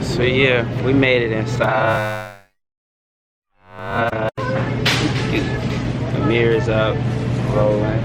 So yeah, we made it inside. The mirrors up, rolling.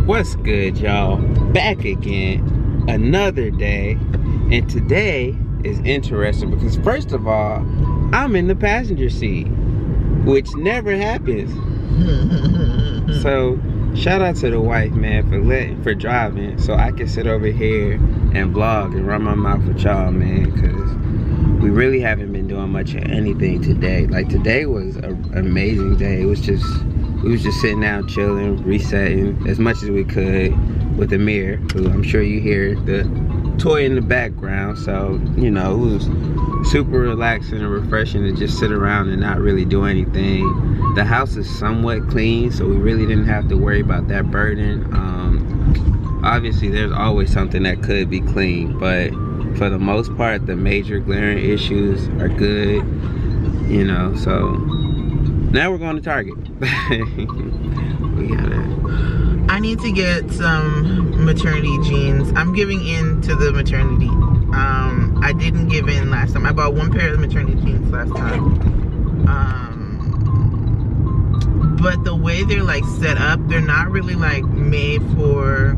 What's good, y'all? Back again, another day, and today is interesting because first of all, I'm in the passenger seat, which never happens. So shout out to the wife, man, for driving so I can sit over here and vlog and run my mouth with y'all, man, because we really haven't been doing much of anything today. Like, today was an amazing day. We was just sitting down, chilling, resetting as much as we could with the mirror, who I'm sure you hear the toy in the background. So, you know, it was super relaxing and refreshing to just sit around and not really do anything. The house is somewhat clean, so we really didn't have to worry about that burden. Obviously, there's always something that could be clean, but for the most part, the major glaring issues are good, you know. So now we're going to Target. I need to get some maternity jeans. I'm giving in to the maternity. I didn't give in last time. I bought one pair of maternity jeans last time. But the way they're like set up, they're not really like made for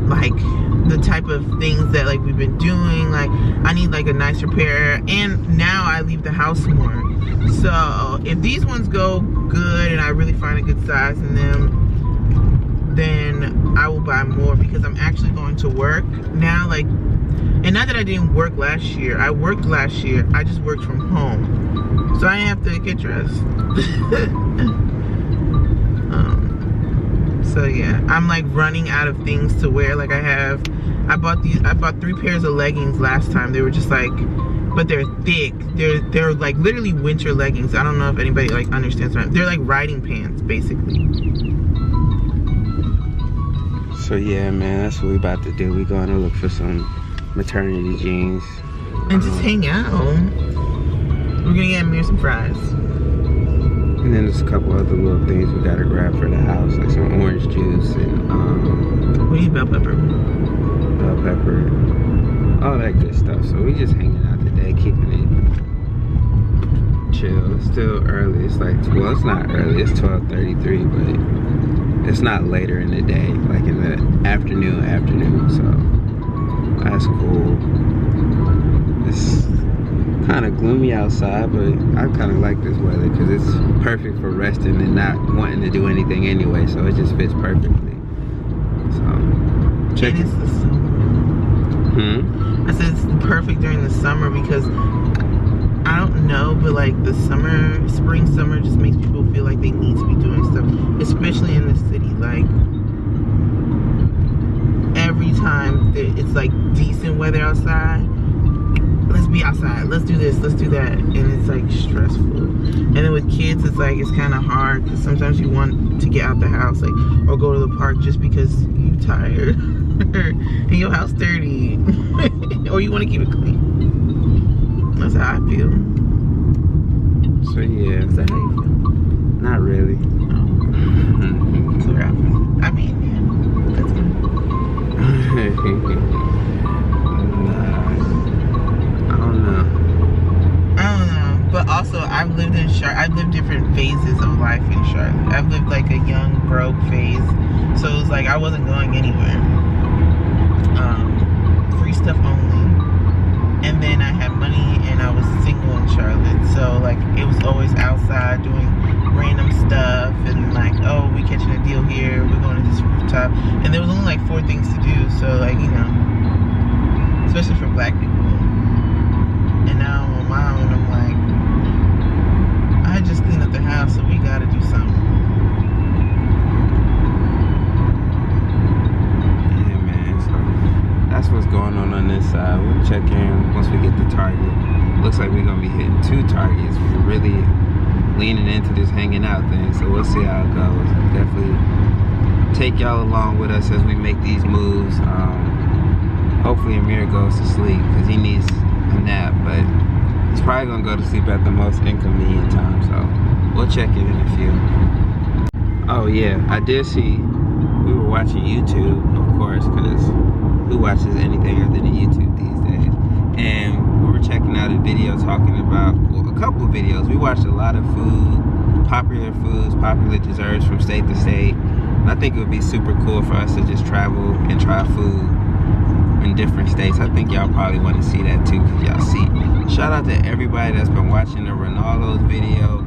like the type of things that like we've been doing. Like, I need like a nicer pair, and now I leave the house more. So if these ones go good and I really find a good size in them, then I will buy more, because I'm actually going to work now. Like, and not that I didn't work last year. I worked last year. I just worked from home, so I didn't have to get dressed. So yeah, I'm like running out of things to wear. Like, I bought 3 pairs of leggings last time. They were just like, but they're thick. They're like literally winter leggings. I don't know if anybody like understands what they're like, riding pants basically. So yeah, man, that's what we about to do. We're going to look for some maternity jeans and just hang out. We're gonna get me some fries. And then there's a couple other little things we gotta grab for the house, like some orange juice and we need bell pepper, all that good stuff. So we just hanging out today, keeping it chill. It's still early. It's like, well, it's not early. It's 12:33, but it's not later in the day, like in the afternoon. So that's cool. It's kind of gloomy outside, but I kind of like this weather because it's perfect for resting and not wanting to do anything anyway, so it just fits perfectly. So check it. The summer. I said it's perfect during the summer because I don't know, but like the spring summer just makes people feel like they need to be doing stuff, especially in the city. Like, every time it's like decent weather outside, let's be outside, let's do this, let's do that, and it's like stressful. And then with kids, it's like, it's kind of hard because sometimes you want to get out the house, like, or go to the park just because you're tired and your house dirty or you want to keep it clean. That's how I feel. So yeah, is that how you feel? Not really. So I mean, yeah, that's good. I don't know. But also, I've lived in Charlotte. I've lived different phases of life in Charlotte. I've lived like a young, broke phase. So it was like I wasn't going anywhere. Free stuff only. And then I had money and I was single in Charlotte. So like, it was always outside doing random stuff. And like, oh, we catching a deal here. We're going to this rooftop. And there was only like 4 things to do. So like, you know, especially for black people. And now I'm on my own. I'm like, I just cleaned up the house, so we gotta do something. Yeah, man. So that's what's going on this side. We'll check in once we get to Target. Looks like we're gonna be hitting 2 Targets. We're really leaning into this hanging out thing, so we'll see how it goes. Definitely take y'all along with us as we make these moves. Hopefully Amir goes to sleep because he needs a nap, but he's probably gonna go to sleep at the most inconvenient time, so we'll check in a few. Oh yeah, I did see were watching YouTube, of course, because who watches anything other than YouTube these days? And we were checking out a video talking about, well, a couple of videos. We watched a lot of food, popular foods, popular desserts from state to state. And I think it would be super cool for us to just travel and try food in different states. I think y'all probably want to see that too, because y'all see. Shout out to everybody that's been watching the Ronaldo's video.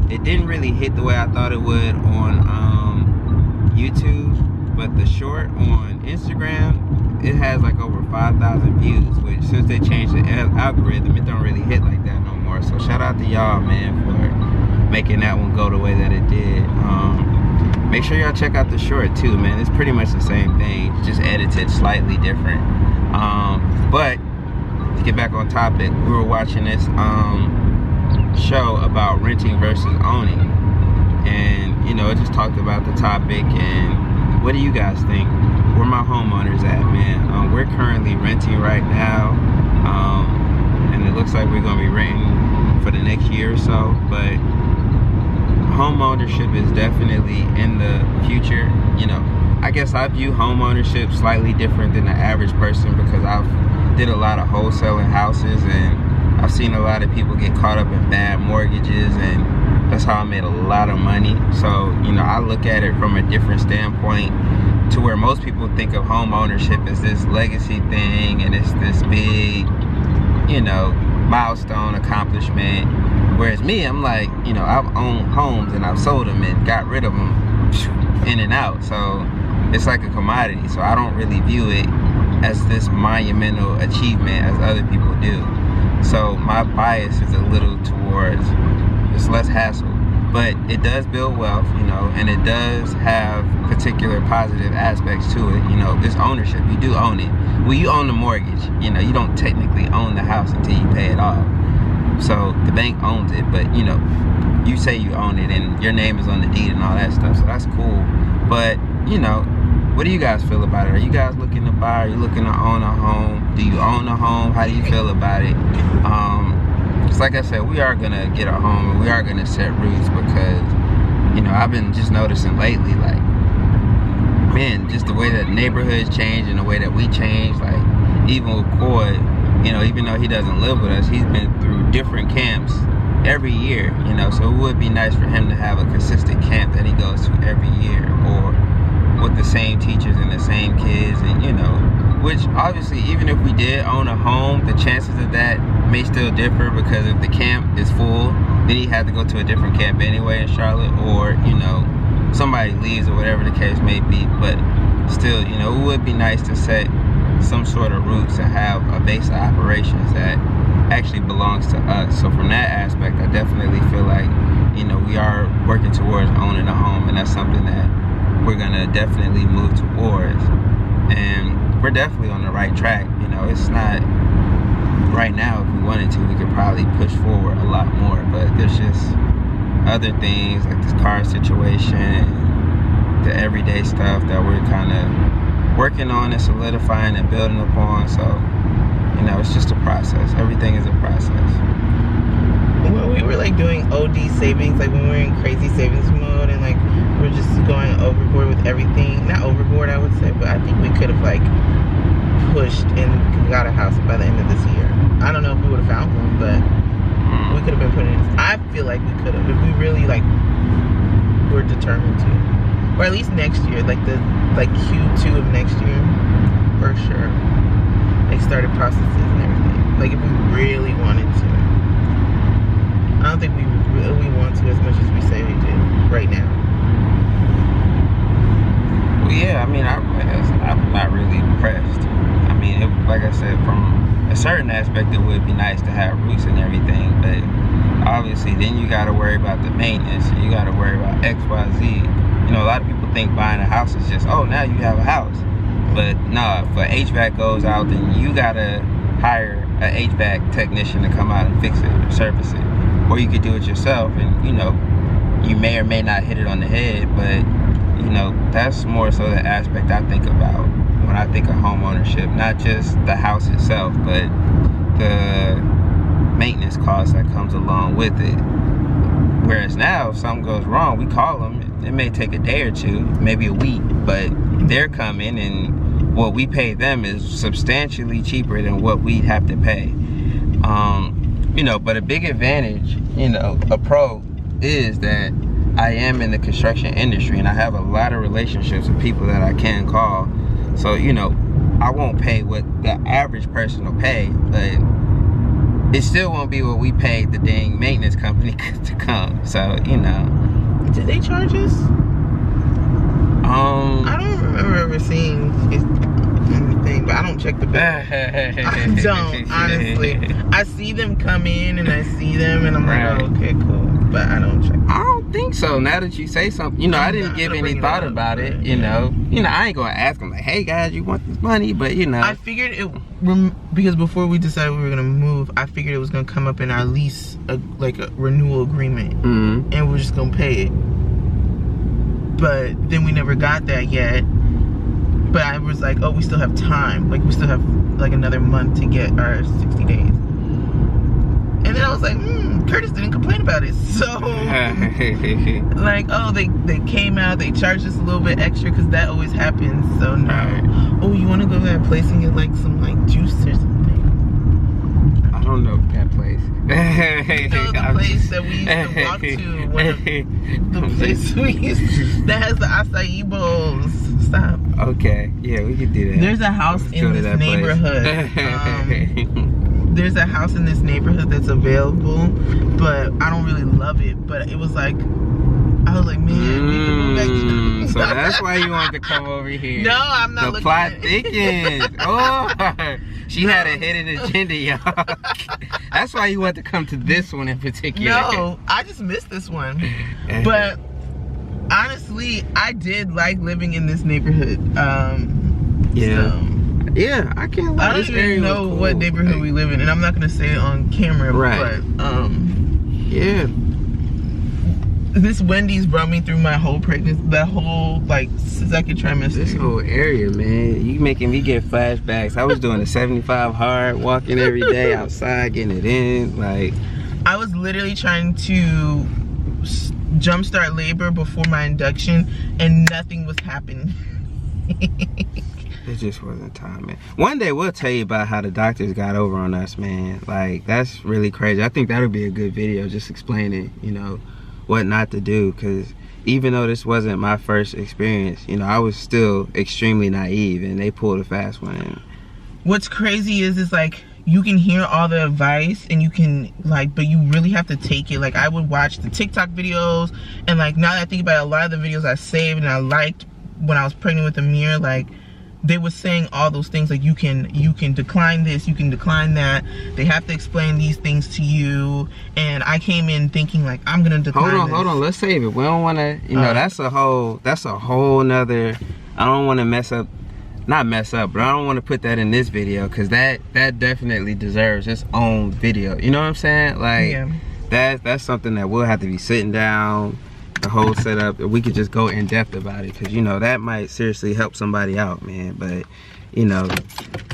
It didn't really hit the way I thought it would on YouTube, but the short on Instagram, it has like over 5,000 views, which since they changed the algorithm, it don't really hit like that no more. So shout out to y'all, man, for making that one go the way that it did. Make sure y'all check out the short too, man. It's pretty much the same thing, just edited slightly different. But to get back on topic, we were watching this show about renting versus owning, and you know, it just talked about the topic. And what do you guys think? Where my homeowners at, man? We're currently renting right now, and it looks like we're gonna be renting for the next year or so, but home ownership is definitely in the future. You know, I guess I view home ownership slightly different than the average person, because I've did a lot of wholesaling houses, and I've seen a lot of people get caught up in bad mortgages, and that's how I made a lot of money. So, you know, I look at it from a different standpoint, to where most people think of home ownership as this legacy thing, and it's this big, you know, milestone accomplishment. Whereas me, I'm like, you know, I've owned homes and I've sold them and got rid of them in and out. So it's like a commodity. So I don't really view it as this monumental achievement as other people do. So my bias is a little towards it's less hassle, but it does build wealth, you know, and it does have particular positive aspects to it. You know, this ownership, you do own it. Well, you own the mortgage, you know, you don't technically own the house until you pay it off. So the bank owns it, but you know, you say you own it and your name is on the deed and all that stuff, so that's cool. But you know, what do you guys feel about it? Are you guys looking to buy? Are you looking to own a home? Do you own a home? How do you feel about it? Because like I said, we are gonna get a home and we are gonna set roots, because you know, I've been just noticing lately, like, man, just the way that neighborhoods change and the way that we change. Like, even with Coy, you know, even though he doesn't live with us, he's been through different camps every year, you know, so it would be nice for him to have a consistent camp that he goes to every year, or with the same teachers and the same kids. And you know, which obviously, even if we did own a home, the chances of that may still differ, because if the camp is full, then he had to go to a different camp anyway in Charlotte, or you know, somebody leaves or whatever the case may be. But still, you know, it would be nice to set some sort of roots and have a base of operations that actually belongs to us. So from that aspect, I definitely feel like, you know, we are working towards owning a home, and that's something that we're gonna definitely move towards, and we're definitely on the right track. You know, it's not right now. If we wanted to, we could probably push forward a lot more, but there's just other things like this car situation and the everyday stuff that we're kind of working on and solidifying and building upon. So, you know, it's just a process. Everything is a process. When we were like doing OD savings, like when we were in crazy savings mode, and like we're just going overboard with everything. Not overboard, I would say, but I think we could have like pushed and got a house by the end of this year. I don't know if we would have found one, but we could have been putting in. I feel like we could have, if we really like were determined to, or at least next year, like Q2 of next year, for sure. Like started processes and everything. Like if we really wanted to. I don't think we really want to as much as we say we do right now. Well, yeah, I mean, I'm not really pressed. I mean, like I said, from a certain aspect, it would be nice to have roots and everything, but obviously then you got to worry about the maintenance, and you got to worry about X, Y, Z. You know, a lot of people think buying a house is just, oh, now you have a house. But nah, if HVAC goes out, then you got to hire an HVAC technician to come out and fix it or service it. Or you could do it yourself, and you know, you may or may not hit it on the head, but you know, that's more so the aspect I think about when I think of home ownership. Not just the house itself, but the maintenance cost that comes along with it. Whereas now, if something goes wrong, we call them. It may take a day or two, maybe a week, but they're coming, and what we pay them is substantially cheaper than what we have to pay. You know, but a big advantage, you know, a pro is that I am in the construction industry, and I have a lot of relationships with people that I can call. So, you know, I won't pay what the average person will pay, but it still won't be what we paid the dang maintenance company to come. So, you know. Did they charge us? I don't remember ever seeing anything, but I don't check the bill. I don't, honestly. I see them come in and I see them and I'm like, oh, okay, cool. But I don't check. I don't think so. Now that you say something, you know, I didn't give any thought about it. You know, I ain't gonna ask them like, hey guys, you want this money? But you know, I figured it because before we decided we were gonna move, I figured it was gonna come up in our lease, like a renewal agreement, and we're just gonna pay it. But then we never got that yet. But I was like, oh, we still have time. Like we still have like another month to get our 60 days. And then I was like, Curtis didn't complain about it. So, like, oh, they came out, they charged us a little bit extra because that always happens. So, no. Oh, you want to go to that place and get, like, some, like, juice or something? I don't know that place. You know, the place that we used to walk to. One of the place we used that has the acai bowls. Stop. Okay. Yeah, we could do that. There's a house in this neighborhood. There's a house in this neighborhood that's available, but I don't really love it. But it was like, I was like, man, we can go back to so that's why you wanted to come over here. No, I'm not. The plot thickens. Oh, she had a hidden agenda, y'all. That's why you want to come to this one in particular. No, I just missed this one. But honestly, I did like living in this neighborhood. Yeah. So. Yeah, I can't lie. I don't even know what neighborhood we live in, and I'm not gonna say it on camera. Right. But yeah. This Wendy's brought me through my whole pregnancy, that whole like second trimester. This whole area, man, you making me get flashbacks. I was doing a 75 hard, walking every day outside, getting it in. Like, I was literally trying to jumpstart labor before my induction, and nothing was happening. It just wasn't time, man. One day we'll tell you about how the doctors got over on us, man. Like, that's really crazy. I think that'll be a good video, just explaining, you know, what not to do. Because even though this wasn't my first experience, you know, I was still extremely naive, and they pulled a fast one in. What's crazy is like, you can hear all the advice and you can like, but you really have to take it. Like, I would watch the TikTok videos, and like, now that I think about it, a lot of the videos I saved and I liked when I was pregnant with Amir, like, they were saying all those things, like you can decline this, you can decline that. They have to explain these things to you. And I came in thinking like, I'm gonna decline Hold on, let's save it. We don't wanna, you know, that's a whole nother, I don't wanna not mess up, but I don't wanna put that in this video, cause that definitely deserves its own video. You know what I'm saying? Like, yeah. That's something that we'll have to be sitting down, the whole setup, we could just go in depth about it, because you know that might seriously help somebody out, man. But you know,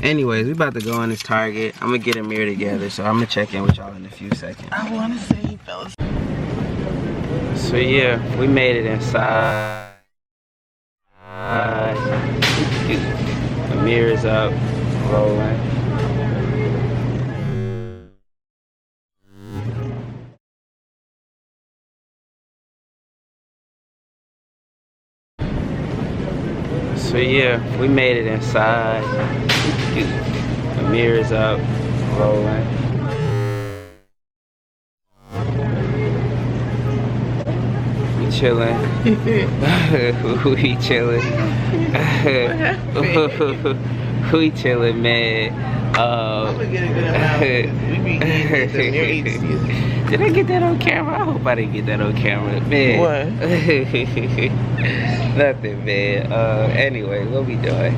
anyways, we about to go on this Target. I'm gonna get a mirror together, so I'm gonna check in with y'all in a few seconds. I want to say he fell asleep. So yeah, we made it inside. The mirror is up, rolling. So yeah, we made it inside. The mirror is up, rolling. We chilling. We chilling. We chilling, man. Did I get that on camera? I hope I didn't get that on camera, man. What? Nothing, man. Anyway, what we doing?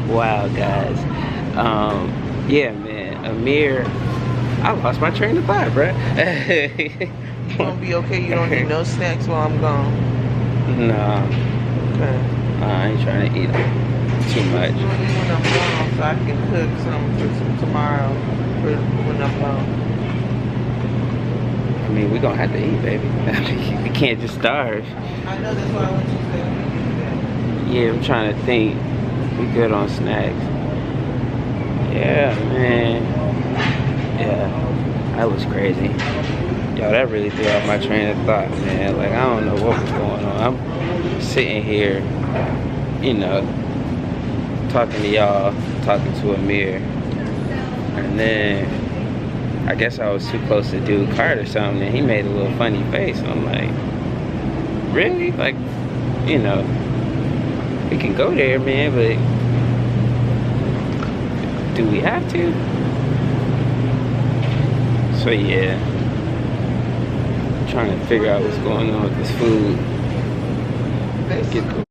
Wow, guys. Yeah, man. Amir, I lost my train of thought, bruh. You gonna be okay? You don't need no snacks while I'm gone? No. Okay. I ain't trying to eat too much. When I'm gone, so I can cook some for tomorrow for when I'm gone. mean, we're gonna have to eat, baby. We can't just starve. I know, that's why I want you to. Yeah, I'm trying to think. We good on snacks. Yeah, man. Yeah, that was crazy. Yo, that really threw off my train of thought, man. Like, I don't know what was going on. I'm sitting here, you know, talking to y'all, talking to Amir. And then, I guess I was too close to dude cart or something, and he made a little funny face. I'm like, really? Like, you know, we can go there, man, but do we have to? So yeah, I'm trying to figure out what's going on with this food. Get the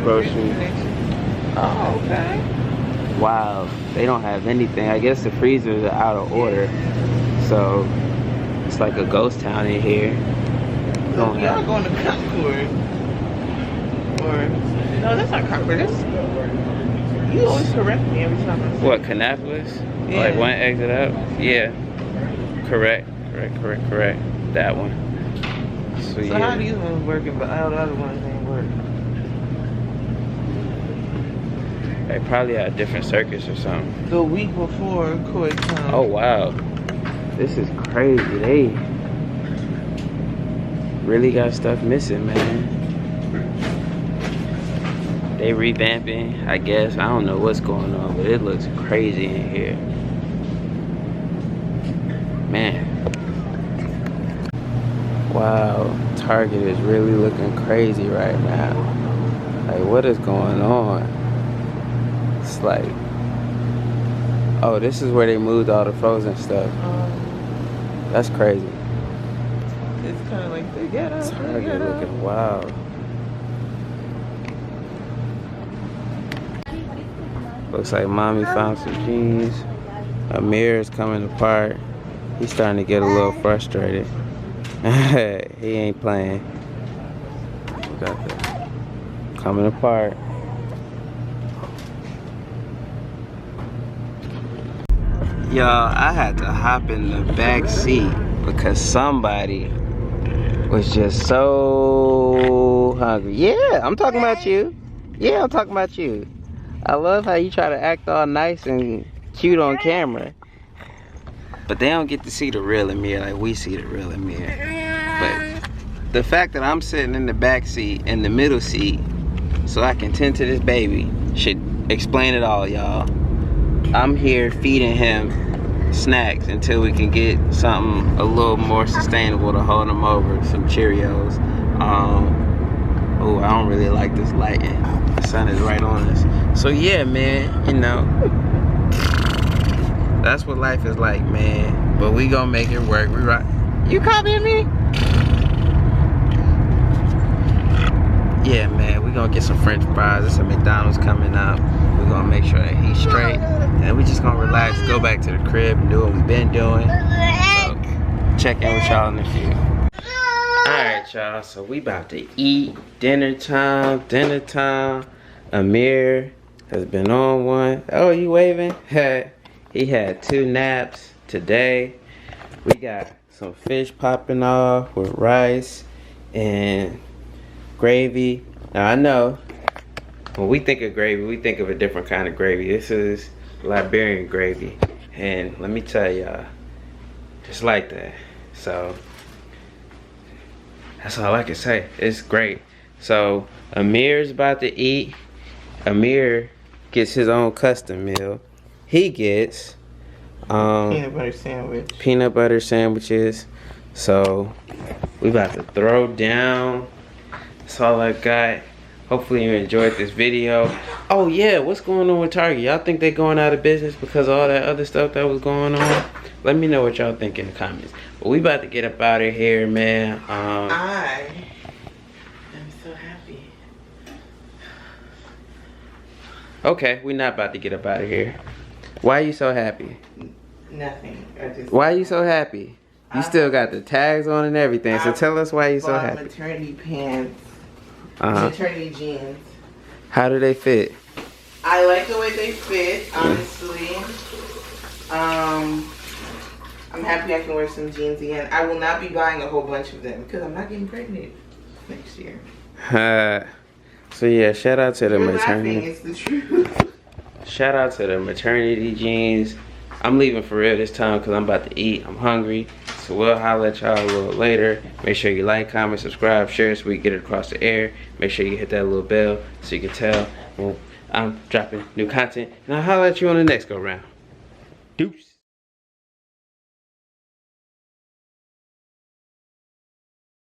groceries. Oh, okay. Wow, they don't have anything. I guess the freezers are out of order, so it's like a ghost town in here. Y'all going to Concord? Or no, that's not Concord. That's, you always correct me every time I say. What, Kannapolis? Yeah. Like one exit up? Yeah. Correct. That one. So yeah. How are these ones working, but all the other ones ain't working? They probably had different circuits or something. The week before Koi comes. Oh wow. This is crazy. They really got stuff missing, man. They revamping, I guess. I don't know what's going on, but it looks crazy in here. Man. Wow, Target is really looking crazy right now. Like, what is going on? It's like, oh, this is where they moved all the frozen stuff. That's crazy. It's kind of like the ghetto. Target looking wild. Looks like mommy found some jeans. Amir is coming apart. He's starting to get a little frustrated. He ain't playing. We got that coming apart. Y'all, I had to hop in the back seat because somebody was just so hungry. Yeah, I'm talking about you. Yeah, I'm talking about you. I love how you try to act all nice and cute on camera. But they don't get to see the real Amir like we see the real Amir. But the fact that I'm sitting in the back seat, in the middle seat, so I can tend to this baby, should explain it all, y'all. I'm here feeding him snacks until we can get something a little more sustainable to hold him over, some Cheerios. Oh, I don't really like this lighting. The sun is right on us. So yeah, man, you know, that's what life is like, man. But we gonna make it work. We right. You copying me? Yeah, man, we gonna get some French fries. There's some McDonald's coming up. We're gonna make sure that he's straight. And we just gonna relax, go back to the crib and do what we've been doing. So, check in with y'all in a few. Alright, y'all, so we about to eat. Dinner time. Amir has been on one. Oh, you waving? He had 2 naps today. We got some fish popping off with rice and gravy. Now I know when we think of gravy, we think of a different kind of gravy. This is Liberian gravy, and let me tell y'all, just like that. So that's all I can say. It's great. So Amir's about to eat. Amir gets his own custom meal. He gets peanut butter sandwich. Peanut butter sandwiches. So we about to throw down. That's all I got. Hopefully you enjoyed this video. Oh yeah, what's going on with Target? Y'all think they're going out of business because of all that other stuff that was going on? Let me know what y'all think in the comments. But we about to get up out of here, man. I am so happy. Okay, we're not about to get up out of here. Why are you so happy? Nothing. Why are you so happy? You still got the tags on and everything, so tell us why you're so happy. Maternity pants, maternity jeans. How do they fit? I like the way they fit, honestly. I'm happy I can wear some jeans again. I will not be buying a whole bunch of them because I'm not getting pregnant next year. So yeah, shout out to the You're maternity. laughing, it's the truth. Shout out to the maternity jeans. I'm leaving for real this time because I'm about to eat. I'm hungry. So we'll holler at y'all a little later. Make sure you like, comment, subscribe, share so we get it across the air. Make sure you hit that little bell so you can tell when I'm dropping new content. And I'll holler at you on the next go round. Deuce.